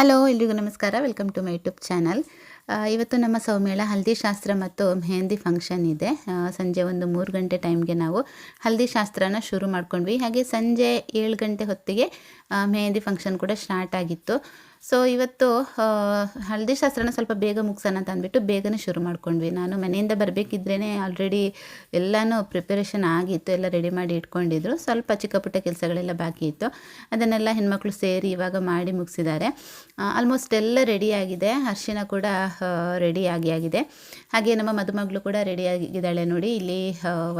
Hello ಎಲ್ರಿಗೂ ನಮಸ್ಕಾರ. Welcome to my YouTube channel. ಇವತ್ತು ನಮ್ಮ ಸೌಮ್ಯಳ ಹಲ್ದಿ ಶಾಸ್ತ್ರ ಮತ್ತು ಮೆಹಂದಿ ಫಂಕ್ಷನ್ ಇದೆ. ಸಂಜೆ ಒಂದು 3 ಗಂಟೆ ಟೈಮ್ಗೆ ನಾವು ಹಲ್ದಿ ಶಾಸ್ತ್ರನ ಶುರು ಮಾಡ್ಕೊಂಡ್ವಿ. ಹಾಗೆ ಸಂಜೆ 7 ಗಂಟೆ ಹೊತ್ತಿಗೆ ಮೆಹಂದಿ ಫಂಕ್ಷನ್ ಕೂಡ ಸ್ಟಾರ್ಟ್ ಆಗಿತ್ತು. ಸೊ ಇವತ್ತು ಹಲ್ದಿ ಶಾಸ್ತ್ರನ ಸ್ವಲ್ಪ ಬೇಗ ಮುಗಿಸೋಣ ಅಂತ ಅಂದ್ಬಿಟ್ಟು ಬೇಗನೆ ಶುರು ಮಾಡ್ಕೊಂಡ್ವಿ. ನಾನು ಮನೆಯಿಂದ ಬರಬೇಕಿದ್ರೇ ಆಲ್ರೆಡಿ ಎಲ್ಲನೂ ಪ್ರಿಪರೇಷನ್ ಆಗಿತ್ತು, ಎಲ್ಲ ರೆಡಿ ಮಾಡಿ ಇಟ್ಕೊಂಡಿದ್ರು. ಸ್ವಲ್ಪ ಚಿಕ್ಕ ಪುಟ್ಟ ಕೆಲಸಗಳೆಲ್ಲ ಬಾಕಿ ಇತ್ತು, ಅದನ್ನೆಲ್ಲ ಹೆಣ್ಮಕ್ಳು ಸೇರಿ ಇವಾಗ ಮಾಡಿ ಮುಗಿಸಿದ್ದಾರೆ. ಆಲ್ಮೋಸ್ಟ್ ಎಲ್ಲ ರೆಡಿಯಾಗಿದೆ. ಅರಿಶಿನ ಕೂಡ ರೆಡಿ ಆಗಿದೆ. ಹಾಗೆ ನಮ್ಮ ಮದುಮಗಳು ಕೂಡ ರೆಡಿಯಾಗಿದ್ದಾಳೆ ನೋಡಿ. ಇಲ್ಲಿ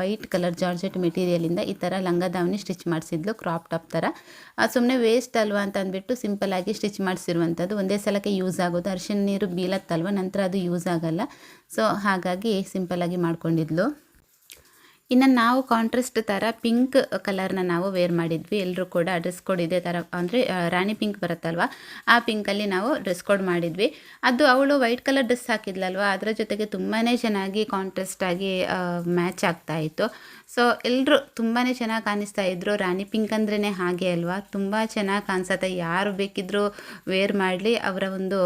ವೈಟ್ ಕಲರ್ ಜಾರ್ಜೆಟ್ ಮೆಟೀರಿಯಲಿಂದ ಈ ಥರ ಲಂಗ ದಾವಣಿ ಸ್ಟಿಚ್ ಮಾಡಿಸಿದ್ಲು, ಕ್ರಾಪ್ ಟಾಪ್ ಥರ. ಸುಮ್ಮನೆ ವೇಸ್ಟ್ ಅಲ್ವಾ ಅಂತ ಅಂದ್ಬಿಟ್ಟು ಸಿಂಪಲ್ಲಾಗಿ ಸ್ಟಿಚ್ ಮಾಡಿಸಿರುವಂಥದ್ದು. ಒಂದೇ ಸಲಕ್ಕೆ ಯೂಸ್ ಆಗೋದು, ಅರಿಶಿನ ನೀರು ಬೀಳತ್ತಲ್ವ, ನಂತರ ಅದು ಯೂಸ್ ಆಗಲ್ಲ. ಸೊ ಹಾಗಾಗಿ ಸಿಂಪಲ್ಲಾಗಿ ಮಾಡ್ಕೊಂಡಿದ್ಲು. ಇನ್ನು ನಾವು ಕಾಂಟ್ರಾಸ್ಟ್ ಥರ ಪಿಂಕ್ ಕಲರ್ನ ನಾವು ವೇರ್ ಮಾಡಿದ್ವಿ. ಎಲ್ಲರೂ ಕೂಡ ಡ್ರೆಸ್ ಕೋಡ್ ಇದೇ ಥರ, ಅಂದರೆ ರಾಣಿ ಪಿಂಕ್ ಬರುತ್ತಲ್ವ, ಆ ಪಿಂಕಲ್ಲಿ ನಾವು ಡ್ರೆಸ್ ಕೋಡ್ ಮಾಡಿದ್ವಿ. ಅದು ಅವಳು ವೈಟ್ ಕಲರ್ ಡ್ರೆಸ್ ಹಾಕಿದ್ಲಲ್ವ, ಅದರ ಜೊತೆಗೆ ತುಂಬಾ ಚೆನ್ನಾಗಿ ಕಾಂಟ್ರಾಸ್ಟಾಗಿ ಮ್ಯಾಚ್ ಆಗ್ತಾಯಿತ್ತು. ಸೊ ಎಲ್ಲರೂ ತುಂಬಾ ಚೆನ್ನಾಗಿ ಕಾಣಿಸ್ತಾ ಇದ್ರು. ರಾಣಿ ಪಿಂಕ್ ಅಂದ್ರೇ ಹಾಗೆ ಅಲ್ವಾ, ತುಂಬ ಚೆನ್ನಾಗಿ ಕಾಣಿಸುತ್ತೆ. ಯಾರು ಬೇಕಿದ್ದರೂ ವೇರ್ ಮಾಡಲಿ, ಅವರ ಒಂದು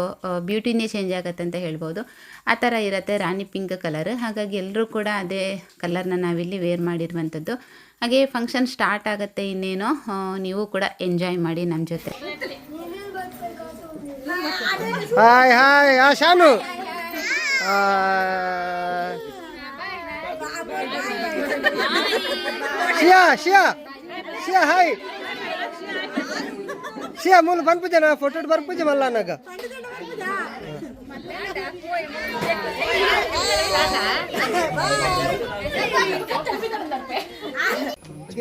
ಬ್ಯೂಟಿನೇ ಚೇಂಜ್ ಆಗುತ್ತೆ ಅಂತ ಹೇಳ್ಬೋದು. ಆ ಥರ ಇರುತ್ತೆ ರಾಣಿ ಪಿಂಕ್ ಕಲರ್. ಹಾಗಾಗಿ ಎಲ್ಲರೂ ಕೂಡ ಅದೇ ಕಲರ್ನ ನಾವಿಲ್ಲಿ ವೇರ್ ಮಾಡಿರುವಂಥದ್ದು. ಹಾಗೆ ಫಂಕ್ಷನ್ ಸ್ಟಾರ್ಟ್ ಆಗುತ್ತೆ ಇನ್ನೇನು. ನೀವು ಕೂಡ ಎಂಜಾಯ್ ಮಾಡಿ ನಮ್ಮ ಜೊತೆ. ಹಾಯ್ ಹಾಯ್ ಶಾನು, ಶಿಯಾ ಶಿಯಾ ಶಿಯಾ ಹಾಯ್ ಶಿಯಾ ಮೂಲ ಬಂದ್ಪೂಜೆ ನಾ ಫೋಟೋ ಬರ್ಪೂಜೆ ಮಲ್ಲ ನಾಗ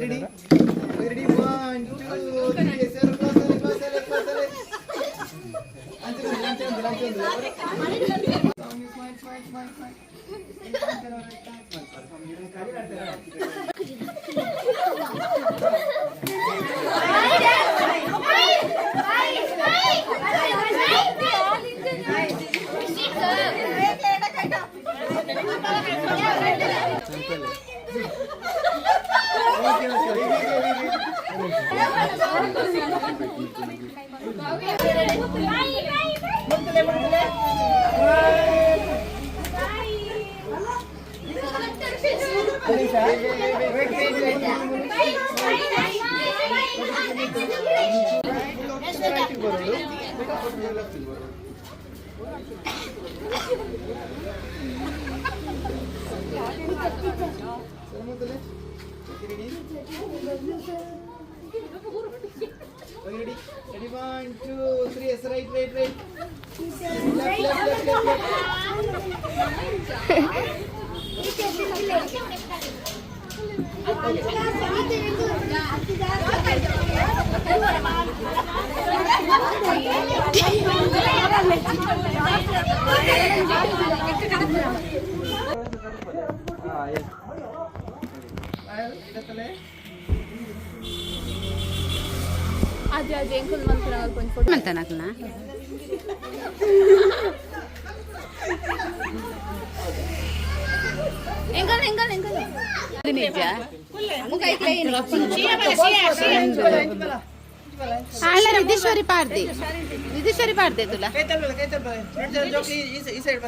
ready ready 1 2 3 sir ready ready 1 2 3 yes right left aja engkol man ko nang photo man tanak na enggal dinija muka ikle hala ರಿದಿಶ್ವರಿ ಪಾಡ್ದೆ ತುಲಾ ಈ ಸೈಡ್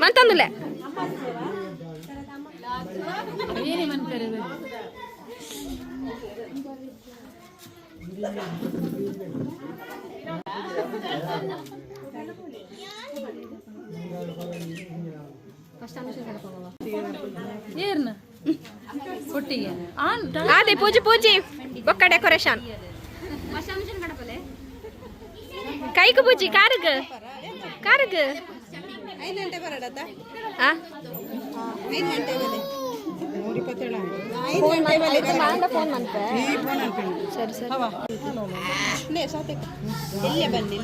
ಮಂತಂದುಲೆ అదే పూజ పూజి ఒక్క డెకరేషన్ కైకు పూజి కారుగు కారుగు 5 ಗಂಟೆ ಬರಡತ್ತ ಆ 5 ಗಂಟೆ ಮೇಲೆ 5 ಗಂಟೆ ಮೇಲೆ ಮಾಂಡ ಫೋನ್ ಮಾಡ್ತೆ ಈ ಫೋನ್ ಅನ್ಕೊಂಡು ಸರಿ ಸರಿ ಹವಾ ನೇ ಸಾತೆ ಎಲ್ಲಿ ಬನ್ನಿ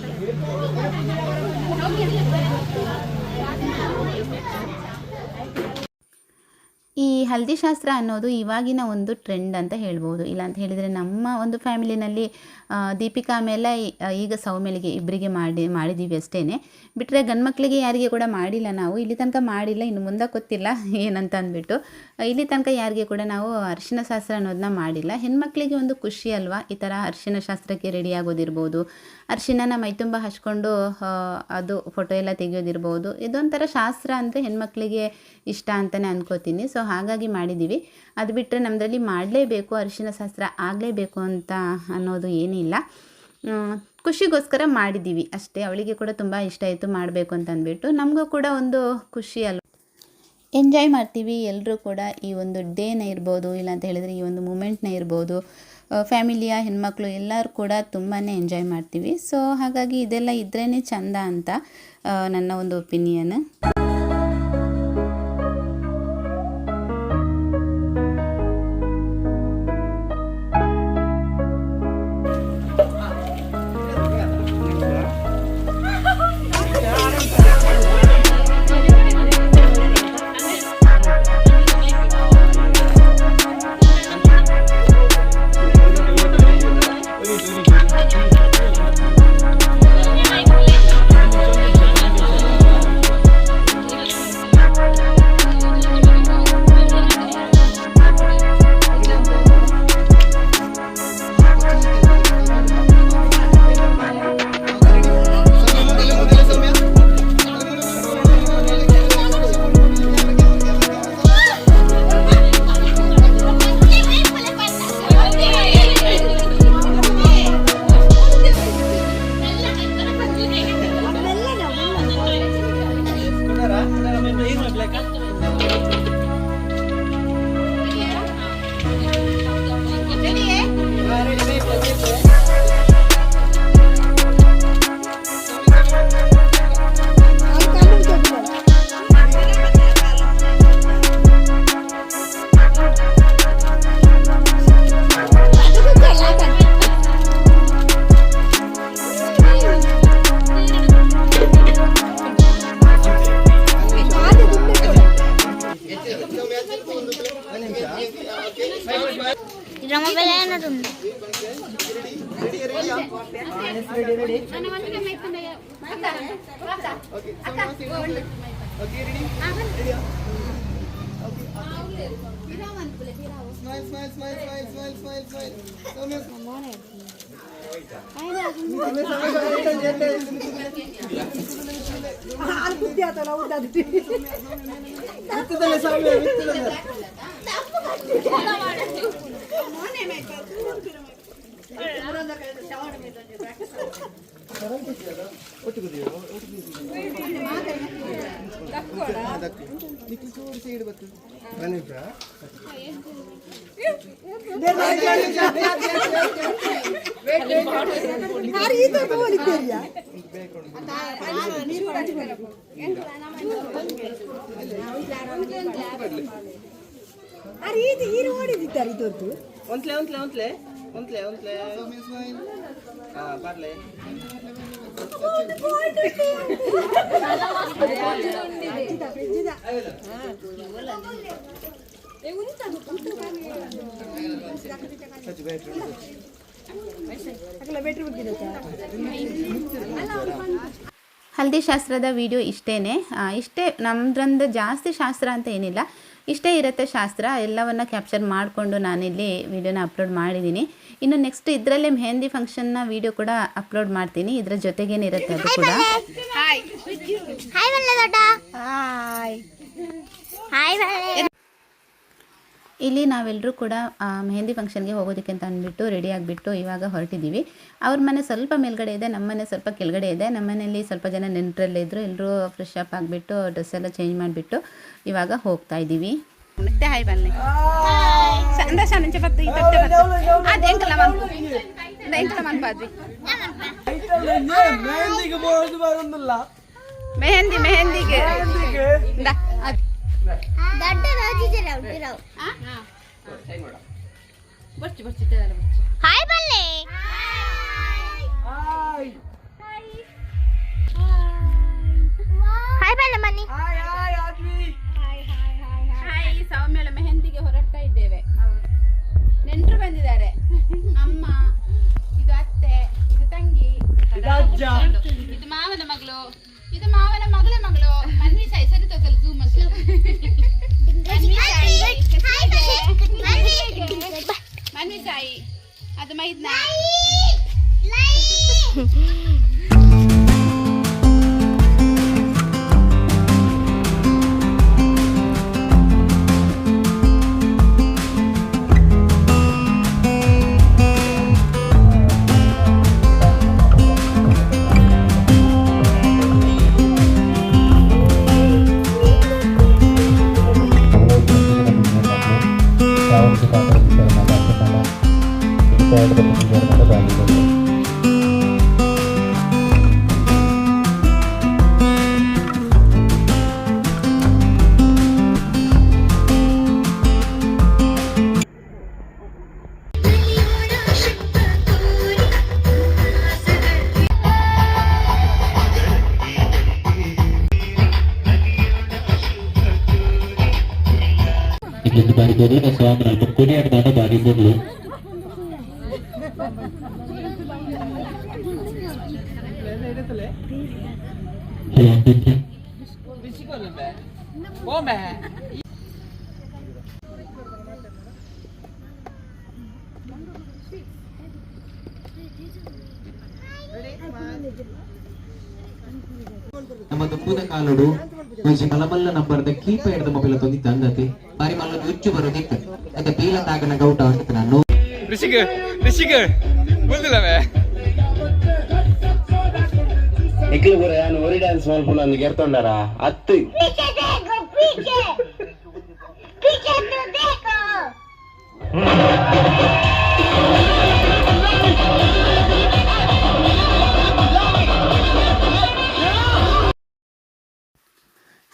ಈ ಹಲ್ದಿ ಶಾಸ್ತ್ರ ಅನ್ನೋದು ಇವಾಗಿನ ಒಂದು ಟ್ರೆಂಡ್ ಅಂತ ಹೇಳ್ಬೋದು. ಇಲ್ಲ ಅಂತ ಹೇಳಿದರೆ ನಮ್ಮ ಒಂದು ಫ್ಯಾಮಿಲಿನಲ್ಲಿ ದೀಪಿಕಾ ಮೇಲೆ ಈಗ ಸೌಮ್ಯಳಿಗೆ ಇಬ್ಬರಿಗೆ ಮಾಡಿದ್ದೀವಿ ಅಷ್ಟೇ. ಬಿಟ್ಟರೆ ಗಂಡು ಮಕ್ಕಳಿಗೆ ಯಾರಿಗೆ ಕೂಡ ಮಾಡಿಲ್ಲ ನಾವು, ಇಲ್ಲಿ ತನಕ ಮಾಡಿಲ್ಲ, ಇನ್ನು ಮುಂದೆ ಗೊತ್ತಿಲ್ಲ ಏನಂತ ಅಂದ್ಬಿಟ್ಟು. ಇಲ್ಲಿ ತನಕ ಯಾರಿಗೆ ಕೂಡ ನಾವು ಅರಿಶಿನ ಶಾಸ್ತ್ರ ಅನ್ನೋದನ್ನ ಮಾಡಿಲ್ಲ. ಹೆಣ್ಮಕ್ಳಿಗೆ ಒಂದು ಖುಷಿ ಅಲ್ವಾ, ಈ ಥರ ಅರಿಶಿನ ಶಾಸ್ತ್ರಕ್ಕೆ ರೆಡಿ ಆಗೋದಿರ್ಬೋದು, ಅರಿಶಿನ ಮೈತುಂಬ ಹಚ್ಕೊಂಡು ಅದು ಫೋಟೋ ಎಲ್ಲ ತೆಗೆಯೋದಿರ್ಬೋದು. ಇದೊಂಥರ ಶಾಸ್ತ್ರ ಅಂದರೆ ಹೆಣ್ಮಕ್ಳಿಗೆ ಇಷ್ಟ ಅಂತಲೇ ಅನ್ಕೋತೀನಿ. ಸೊ ಹಾಗಾಗಿ ಮಾಡಿದ್ದೀವಿ. ಅದು ಬಿಟ್ಟರೆ ನಮ್ಮದ್ರಲ್ಲಿ ಮಾಡಲೇಬೇಕು, ಅರಿಶಿನ ಶಾಸ್ತ್ರ ಆಗಲೇಬೇಕು ಅಂತ ಅನ್ನೋದು ಏನಿಲ್ಲ, ಖುಷಿಗೋಸ್ಕರ ಮಾಡಿದ್ದೀವಿ ಅಷ್ಟೇ. ಅವಳಿಗೆ ಕೂಡ ತುಂಬ ಇಷ್ಟ ಆಯಿತು ಮಾಡಬೇಕು ಅಂತ ಅಂದ್ಬಿಟ್ಟು. ನಮಗೂ ಕೂಡ ಒಂದು ಖುಷಿ ಅಲ್ವ, ಎಂಜಾಯ್ ಮಾಡ್ತೀವಿ ಎಲ್ಲರೂ ಕೂಡ. ಈ ಒಂದು ಡೇನ ಇರ್ಬೋದು, ಇಲ್ಲ ಅಂತ ಹೇಳಿದರೆ ಈ ಒಂದು ಮೂಮೆಂಟ್ನ ಇರ್ಬೋದು, ಫ್ಯಾಮಿಲಿಯ ಹೆಣ್ಮಕ್ಳು ಎಲ್ಲರೂ ಕೂಡ ತುಂಬಾ ಎಂಜಾಯ್ ಮಾಡ್ತೀವಿ. ಸೊ ಹಾಗಾಗಿ ಇದೆಲ್ಲ ಇದ್ರೇ ಚಂದ ಅಂತ ನನ್ನ ಒಂದು ಒಪಿನಿಯನ್. ಹಲ್ದಿ ಶಾಸ್ತ್ರದ ವಿಡಿಯೋ ಇಷ್ಟೇ. ಇಷ್ಟೇ, ನಮ್ಮದ್ರಂದು ಜಾಸ್ತಿ ಶಾಸ್ತ್ರ ಅಂತ ಏನಿಲ್ಲ, ಇಷ್ಟೇ ಇರುತ್ತೆ ಶಾಸ್ತ್ರ. ಎಲ್ಲವನ್ನು ಕ್ಯಾಪ್ಚರ್ ಮಾಡಿಕೊಂಡು ನಾನಿಲ್ಲಿ ವಿಡಿಯೋನ ಅಪ್ಲೋಡ್ ಮಾಡಿದ್ದೀನಿ. ಇನ್ನು ನೆಕ್ಸ್ಟ್ ಇದರಲ್ಲೇ ಮೆಹಂದಿ ಫಂಕ್ಷನ್ನ ವಿಡಿಯೋ ಕೂಡ ಅಪ್ಲೋಡ್ ಮಾಡ್ತೀನಿ. ಇದರ ಜೊತೆಗೇನಿರುತ್ತೆ ಅದು ಕೂಡ. ಇಲ್ಲಿ ನಾವೆಲ್ಲರೂ ಕೂಡ ಮೆಹಂದಿ ಫಂಕ್ಷನ್ಗೆ ಹೋಗೋದಕ್ಕೆ ಅಂತ ಅಂದ್ಬಿಟ್ಟು ರೆಡಿ ಆಗಿಬಿಟ್ಟು ಇವಾಗ ಹೊರಟಿದ್ದೀವಿ. ಅವ್ರ ಮನೆ ಸ್ವಲ್ಪ ಮೇಲ್ಗಡೆ ಇದೆ, ನಮ್ಮ ಮನೆ ಸ್ವಲ್ಪ ಕೆಳಗಡೆ ಇದೆ. ನಮ್ಮ ಮನೆಯಲ್ಲಿ ಸ್ವಲ್ಪ ಜನ ನೆಂಟರಲ್ಲೇ ಇದ್ದರು. ಎಲ್ಲರೂ ಫ್ರೆಶ್ ಅಪ್ ಆಗಿಬಿಟ್ಟು ಡ್ರೆಸ್ ಎಲ್ಲ ಚೇಂಜ್ ಮಾಡಿಬಿಟ್ಟು ಇವಾಗ ಹೋಗ್ತಾ ಇದ್ದೀವಿ. ಮತ್ತೆ ಹಾಯ್ ಬನ್ನಿ ಸಂದೇಶ ನಂಚೆ ಬತ್ತು ಈ ತಟ್ಟೆ ಬತ್ತು ಅದು ಎಂಕಲ ಮನ್ಪು ಎಂಕಲ ಮನ್ಪಾದ್ವಿ ಮೆಹಂದಿಗೆ ಬೋರ್ಡ್ ಬರೋದಿಲ್ಲ. ಮೆಹಂದಿ ಮೆಹಂದಿಗೆ ಇಂದ ಅದು ದಡ್ಡ ರಾಜಿಜರ ಉಂಟಿರಾವ್ ಬರ್ಚಿ ಬರ್ಚಿ ತೆಲ್ಲ ಬರ್ಚಿ ಹಾಯ್ ಬಲ್ಲೆ ಹಾಯ್ ಹಾಯ್ ಬಲ್ಲೆ ಮನಿ ಹಾಯ್ ಹಾಯ್ ಆದ್ವಿ. ಹಾಯ್ ಸೌಮ್ಯಳ ಮೆಹಂದಿಗೆ ಹೊರಡ್ತಾ ಇದ್ದೇವೆ. ನೆಂಟರು ಬಂದಿದ್ದಾರೆ. ಅಮ್ಮ, ಇದು ಅತ್ತೆ, ಇದು ತಂಗಿ, ಇದು ಅಜ್ಜ, ಇದು ಮಾವನ ಮಗಳು, ಇದು ಮಾವನ ಮಗಳ ಮಗಳು. ಮನ್ವಿ ಸಾಯಿ ಸರಿ ತಗೊಳ್ಳಿ ಝೂಮ್ ಅಂತ ಮನ್ವಿ ಸಾಯಿ ಅದು ಮೈದ್ನ ಇಲ್ಲೊಂದು ಬಾರಿ ಬರೋಣ ಸ್ವಾಮಿ ಅಲ್ಪ ಕೊನೆಯಾದ ನಾಡ ಬಾರಿ ಬರಲು ನಮ್ಮ ದುಪ್ಪುದ ಕಾಲುಡು కొంచెం Kalamalla number the keep ed the mobile తోని తందతే మరి మల్ల దుచ్చు బరోదిక్ అద పీల తాగన గౌట ಅಂತ ನಾನು ಋಷಿಕ ಮುಂದಿಲ್ಲವೇ ನಿಖಿಲ್ ಗುರು ನಾನು ಒರಿ ಡ್ಯಾನ್ಸ್ ಮಾಡ್ಕೊಂಡು ನನಗೆ ಗೆರ್ತೊಂಡಾರ ಅತ್ತು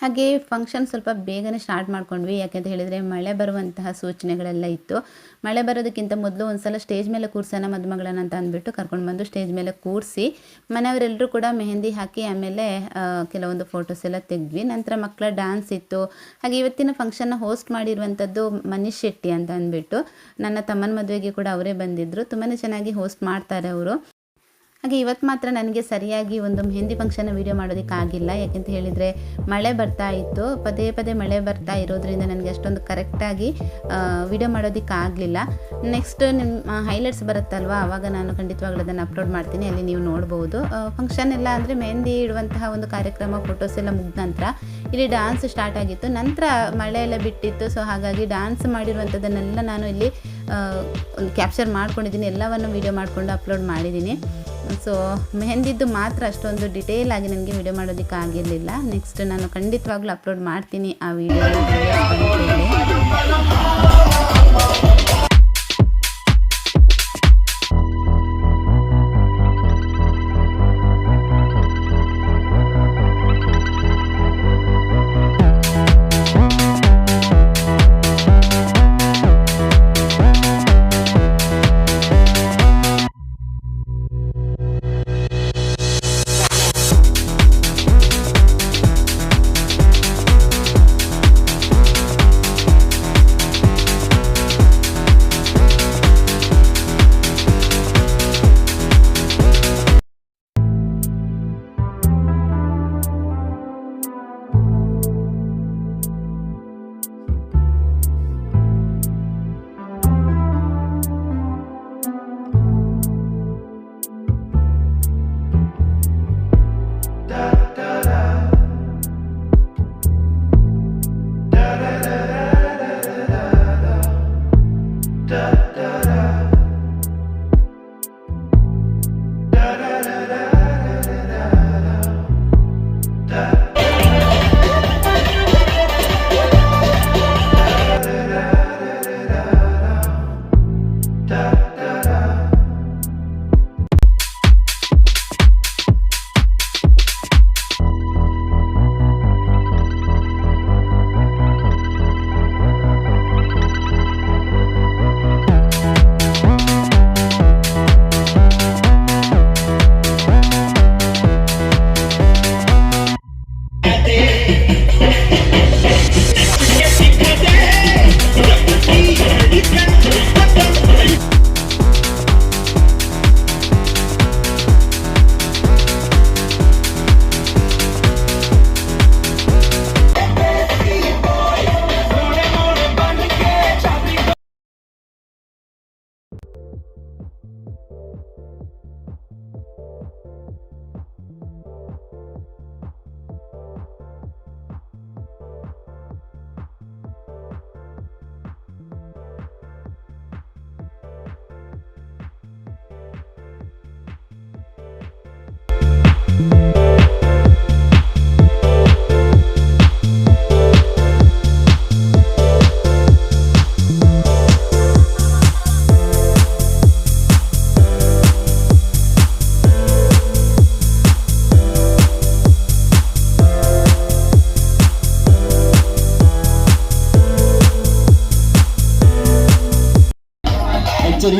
ಹಾಗೆ ಫಂಕ್ಷನ್ ಸ್ವಲ್ಪ ಬೇಗನೆ ಸ್ಟಾರ್ಟ್ ಮಾಡ್ಕೊಂಡ್ವಿ. ಯಾಕೆಂತ ಹೇಳಿದರೆ ಮಳೆ ಬರುವಂತಹ ಸೂಚನೆಗಳೆಲ್ಲ ಇತ್ತು. ಮಳೆ ಬರೋದಕ್ಕಿಂತ ಮೊದಲು ಒಂದು ಸಲ ಸ್ಟೇಜ್ ಮೇಲೆ ಕೂರ್ಸೋಣ ಮದುಮಗಳನ್ನ ಅಂತ ಅಂದ್ಬಿಟ್ಟು ಕರ್ಕೊಂಡು ಬಂದು ಸ್ಟೇಜ್ ಮೇಲೆ ಕೂರಿಸಿ ಮನೆಯವರೆಲ್ಲರೂ ಕೂಡ ಮೆಹಂದಿ ಹಾಕಿ ಆಮೇಲೆ ಕೆಲವೊಂದು ಫೋಟೋಸ್ ಎಲ್ಲ ತೆಗೆದ್ವಿ. ನಂತರ ಮಕ್ಕಳ ಡ್ಯಾನ್ಸ್ ಇತ್ತು. ಹಾಗೆ ಇವತ್ತಿನ ಫಂಕ್ಷನ್ನ ಹೋಸ್ಟ್ ಮಾಡಿರುವಂಥದ್ದು ಮನೀಶ್ ಶೆಟ್ಟಿ ಅಂತ ಅಂದ್ಬಿಟ್ಟು ನನ್ನ ತಮ್ಮನ ಮದುವೆಗೆ ಕೂಡ ಅವರೇ ಬಂದಿದ್ದರು. ತುಂಬಾ ಚೆನ್ನಾಗಿ ಹೋಸ್ಟ್ ಮಾಡ್ತಾರೆ ಅವರು. ಹಾಗೆ ಇವತ್ತು ಮಾತ್ರ ನನಗೆ ಸರಿಯಾಗಿ ಒಂದು ಮೆಹಂದಿ ಫಂಕ್ಷನ್ನ ವೀಡಿಯೋ ಮಾಡೋದಕ್ಕಾಗಿಲ್ಲ. ಯಾಕೆಂತ ಹೇಳಿದರೆ ಮಳೆ ಬರ್ತಾ ಇತ್ತು, ಪದೇ ಪದೇ ಮಳೆ ಬರ್ತಾ ಇರೋದ್ರಿಂದ ನನಗೆ ಅಷ್ಟೊಂದು ಕರೆಕ್ಟಾಗಿ ವೀಡಿಯೋ ಮಾಡೋದಕ್ಕಾಗಲಿಲ್ಲ. ನೆಕ್ಸ್ಟ್ ನಿಮ್ಮ ಹೈಲೈಟ್ಸ್ ಬರುತ್ತಲ್ವ, ಆವಾಗ ನಾನು ಖಂಡಿತವಾಗ್ಲೂ ಅದನ್ನು ಅಪ್ಲೋಡ್ ಮಾಡ್ತೀನಿ, ಅಲ್ಲಿ ನೀವು ನೋಡ್ಬೋದು. ಫಂಕ್ಷನ್ ಎಲ್ಲ ಅಂದರೆ ಮೆಹಂದಿ ಇಡುವಂತಹ ಒಂದು ಕಾರ್ಯಕ್ರಮ ಫೋಟೋಸ್ ಎಲ್ಲ ಮುಗಿದ ನಂತರ ಇಲ್ಲಿ ಡ್ಯಾನ್ಸ್ ಸ್ಟಾರ್ಟ್ ಆಗಿತ್ತು. ನಂತರ ಮಳೆ ಎಲ್ಲ ಬಿಟ್ಟಿತ್ತು. ಸೊ ಹಾಗಾಗಿ ಡ್ಯಾನ್ಸ್ ಮಾಡಿರುವಂಥದ್ದನ್ನೆಲ್ಲ ನಾನು ಇಲ್ಲಿ ಒಂದು ಕ್ಯಾಪ್ಚರ್ ಮಾಡ್ಕೊಂಡಿದ್ದೀನಿ. ಎಲ್ಲವನ್ನು ವೀಡಿಯೋ ಮಾಡಿಕೊಂಡು ಅಪ್ಲೋಡ್ ಮಾಡಿದ್ದೀನಿ. ಸೊ ಮೆಹಂದಿದ್ದು ಮಾತ್ರ ಅಷ್ಟೊಂದು ಡಿಟೇಲ್ ಆಗಿ ನನಗೆ ವಿಡಿಯೋ ಮಾಡೋದಕ್ಕೆ ಆಗಿರಲಿಲ್ಲ. ನೆಕ್ಸ್ಟ್ ನಾನು ಖಂಡಿತವಾಗ್ಲೂ ಅಪ್ಲೋಡ್ ಮಾಡ್ತೀನಿ ಆ ವಿಡಿಯೋ.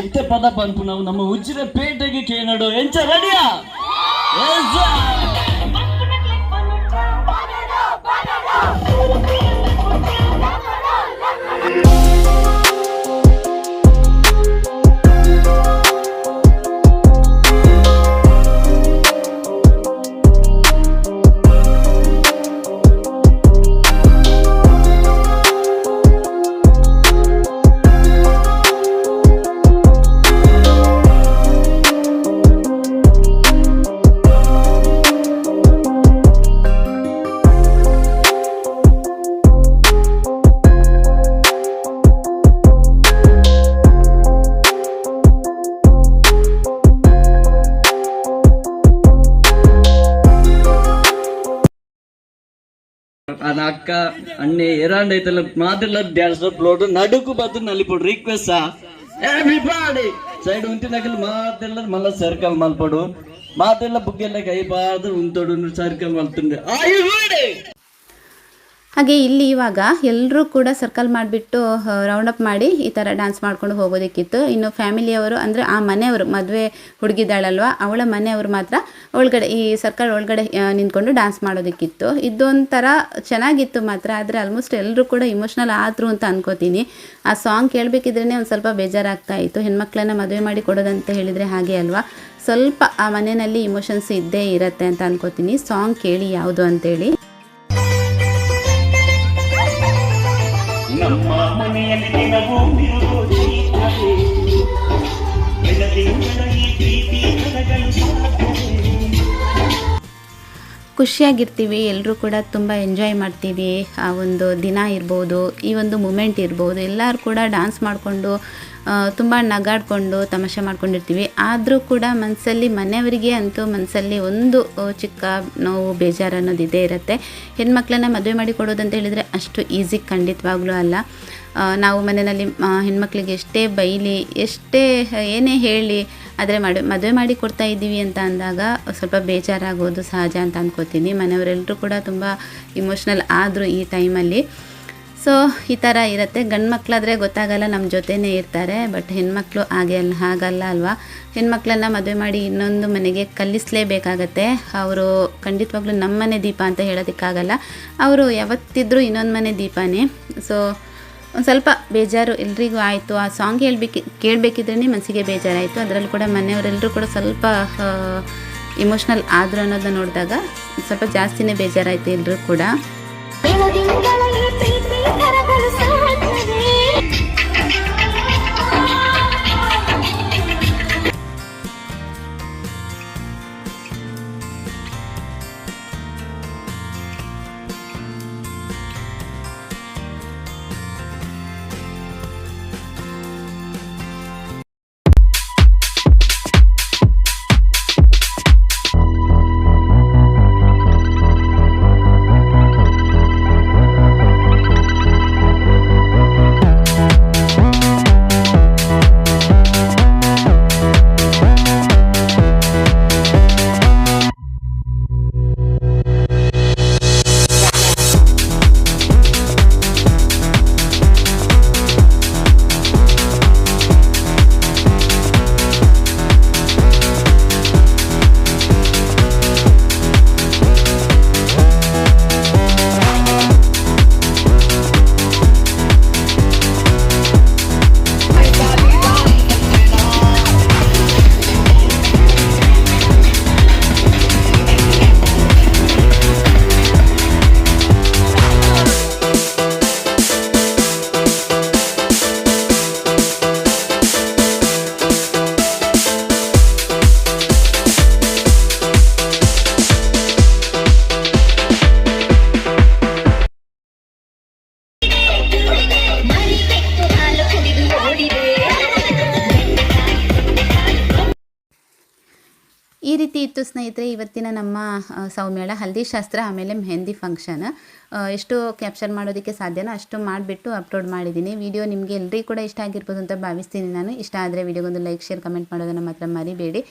ಇತ್ತೆ ಪದ ಪಂಪು ನಾವು ನಮ್ಮ ಉಜ್ಜಿನ ಪೇಟೆಗೆ ಕೇಳೋಡು ಎಂಚ ರೆಡಿಯಾ ಅಕ್ಕ ಅಣ್ಣೆ ಎರಾಂಡ್ ಐತಲ್ಲ ಮಾತೆಲ್ಲ ಡ್ಯಾನ್ಸ್ ಅಪ್ಲೋಡ್ ನಡುಕು ಬದ್ದು ನಲಿಪೋಡು ರಿಕ್ವೆಸ್ಟ್ ಎವ್ರಿಬಾಡಿ ಸೈಡ್ ಉಂಟಿನಾಗಲ್ಲ ಮಾತೆಲ್ಲ ಮಲ್ಲ ಸರ್ಕಲ್ ಮಲ್ಪಡು ಮಾತೆಲ್ಲ ಬುಗ್ಗೆಲ್ಲ ಕೈ ಬಾರ್ದು ಉಂಟೋಡು ಸರ್ಕಲ್ ಮಲ್ತುಂಡೆ ಹಾಗೆ ಇಲ್ಲಿ ಇವಾಗ ಎಲ್ಲರೂ ಕೂಡ ಸರ್ಕಲ್ ಮಾಡಿಬಿಟ್ಟು ರೌಂಡ್ ಅಪ್ ಮಾಡಿ ಈ ಥರ ಡ್ಯಾನ್ಸ್ ಮಾಡ್ಕೊಂಡು ಹೋಗೋದಕ್ಕಿತ್ತು. ಇನ್ನು ಫ್ಯಾಮಿಲಿಯವರು ಅಂದರೆ ಆ ಮನೆಯವರು ಮದುವೆ ಹುಡುಗಿದ್ದಾಳಲ್ವ ಅವಳ ಮನೆಯವರು ಮಾತ್ರ ಒಳಗಡೆ ಈ ಸರ್ಕಲ್ ಒಳಗಡೆ ನಿಂತ್ಕೊಂಡು ಡ್ಯಾನ್ಸ್ ಮಾಡೋದಕ್ಕಿತ್ತು. ಇದೊಂಥರ ಚೆನ್ನಾಗಿತ್ತು ಮಾತ್ರ. ಆದರೆ ಆಲ್ಮೋಸ್ಟ್ ಎಲ್ಲರೂ ಕೂಡ ಇಮೋಷ್ನಲ್ ಆದರು ಅಂತ ಅನ್ಕೋತೀನಿ. ಆ ಸಾಂಗ್ ಕೇಳಬೇಕಿದ್ರೇ ಒಂದು ಸ್ವಲ್ಪ ಬೇಜಾರಾಗ್ತಾ ಇತ್ತು. ಹೆಣ್ಮಕ್ಳನ್ನ ಮದುವೆ ಮಾಡಿ ಕೊಡೋದಂತ ಹೇಳಿದರೆ ಹಾಗೆ ಅಲ್ವಾ, ಸ್ವಲ್ಪ ಆ ಮನೆಯಲ್ಲಿ ಇಮೋಷನ್ಸ್ ಇದ್ದೇ ಇರುತ್ತೆ ಅಂತ ಅನ್ಕೋತೀನಿ. ಸಾಂಗ್ ಕೇಳಿ ಯಾವುದು ಅಂತೇಳಿ. ನಮ್ಮ ಮನೆಯಲ್ಲಿ ದಿನವೂ ಖುಷಿಯಾಗಿರ್ತೀವಿ, ಎಲ್ಲರೂ ಕೂಡ ತುಂಬ ಎಂಜಾಯ್ ಮಾಡ್ತೀವಿ. ಆ ಒಂದು ದಿನ ಇರ್ಬೋದು, ಈ ಒಂದು ಮೂಮೆಂಟ್ ಇರ್ಬೋದು, ಎಲ್ಲರೂ ಕೂಡ ಡ್ಯಾನ್ಸ್ ಮಾಡಿಕೊಂಡು ತುಂಬ ನಗಾಡ್ಕೊಂಡು ತಮಾಷೆ ಮಾಡ್ಕೊಂಡಿರ್ತೀವಿ. ಆದರೂ ಕೂಡ ಮನಸ್ಸಲ್ಲಿ ಮನೆಯವರಿಗೆ ಅಂತೂ ಮನಸ್ಸಲ್ಲಿ ಒಂದು ಚಿಕ್ಕ ನೋವು ಬೇಜಾರು ಅನ್ನೋದು ಇದ್ದೇ ಇರುತ್ತೆ. ಹೆಣ್ಮಕ್ಳನ್ನ ಮದುವೆ ಮಾಡಿ ಕೊಡೋದಂತ ಹೇಳಿದರೆ ಅಷ್ಟು ಈಸಿ ಖಂಡಿತವಾಗ್ಲೂ ಅಲ್ಲ. ನಾವು ಮನೆಯಲ್ಲಿ ಹೆಣ್ಮಕ್ಳಿಗೆ ಎಷ್ಟೇ ಬೈಲಿ ಎಷ್ಟೇ ಏನೇ ಹೇಳಿ ಆದರೆ ಮದುವೆ ಮಾಡಿ ಕೊಡ್ತಾ ಇದ್ದೀವಿ ಅಂತ ಅಂದಾಗ ಸ್ವಲ್ಪ ಬೇಜಾರಾಗೋದು ಸಹಜ ಅಂತ ಅಂದ್ಕೋತೀನಿ. ಮನೆಯವರೆಲ್ಲರೂ ಕೂಡ ತುಂಬ ಇಮೋಷ್ನಲ್ ಆದರು ಈ ಟೈಮಲ್ಲಿ. ಸೊ ಈ ಥರ ಇರುತ್ತೆ. ಗಂಡು ಮಕ್ಕಳಾದರೆ ಗೊತ್ತಾಗಲ್ಲ, ನಮ್ಮ ಜೊತೆನೇ ಇರ್ತಾರೆ. ಬಟ್ ಹೆಣ್ಮಕ್ಳು ಹಾಗಲ್ಲ ಅಲ್ವಾ. ಹೆಣ್ಮಕ್ಳನ್ನ ಮದುವೆ ಮಾಡಿ ಇನ್ನೊಂದು ಮನೆಗೆ ಕಲಿಸಲೇಬೇಕಾಗತ್ತೆ. ಅವರು ಖಂಡಿತವಾಗ್ಲೂ ನಮ್ಮ ಮನೆ ದೀಪ ಅಂತ ಹೇಳೋದಕ್ಕಾಗಲ್ಲ, ಅವರು ಯಾವತ್ತಿದ್ರೂ ಇನ್ನೊಂದು ಮನೆ ದೀಪನೇ. ಸೊ ಒಂದು ಸ್ವಲ್ಪ ಬೇಜಾರು ಎಲ್ರಿಗೂ ಆಯಿತು. ಆ ಸಾಂಗ್ ಕೇಳಬೇಕಿದ್ರೇ ಮನಸ್ಸಿಗೆ ಬೇಜಾರಾಯಿತು. ಅದರಲ್ಲೂ ಕೂಡ ಮನೆಯವರೆಲ್ಲರೂ ಕೂಡ ಸ್ವಲ್ಪ ಇಮೋಷ್ನಲ್ ಆದರು ಅನ್ನೋದನ್ನ ನೋಡಿದಾಗ ಸ್ವಲ್ಪ ಜಾಸ್ತಿನೇ ಬೇಜಾರಾಯಿತು ಎಲ್ಲರೂ ಕೂಡ. ಈ ರೀತಿ ಇತ್ತು ಸ್ನೇಹಿತರೆ ಇವತ್ತಿನ ನಮ್ಮ ಸೌಮ್ಯಳ ಹಲ್ದಿ ಶಾಸ್ತ್ರ ಆಮೇಲೆ ಮೆಹಂದಿ ಫಂಕ್ಷನ್. ಎಷ್ಟು ಕ್ಯಾಪ್ಚರ್ ಮಾಡೋದಕ್ಕೆ ಸಾಧ್ಯನೋ ಅಷ್ಟು ಮಾಡಿಬಿಟ್ಟು ಅಪ್ಲೋಡ್ ಮಾಡಿದ್ದೀನಿ. ವಿಡಿಯೋ ನಿಮಗೆ ಎಲ್ಲರಿಗೂ ಕೂಡ ಇಷ್ಟ ಆಗಿರ್ಬೋದು ಅಂತ ಭಾವಿಸ್ತೀನಿ ನಾನು. ಇಷ್ಟ ಆದರೆ ವಿಡಿಯೋಗೊಂದು ಲೈಕ್ ಶೇರ್ ಕಮೆಂಟ್ ಮಾಡೋದನ್ನು ಮಾತ್ರ ಮರಿಬೇಡಿ.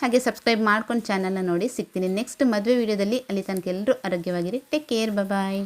ಹಾಗೆ ಸಬ್ಸ್ಕ್ರೈಬ್ ಮಾಡ್ಕೊಂಡು ಚಾನಲ್ನ ನೋಡಿ. ಸಿಗ್ತೀನಿ ನೆಕ್ಸ್ಟ್ ಮದುವೆ ವಿಡಿಯೋದಲ್ಲಿ. ಅಲ್ಲಿ ತನಕ ಎಲ್ಲರೂ ಆರೋಗ್ಯವಾಗಿರಿ. Take care. ಬಾಯ್.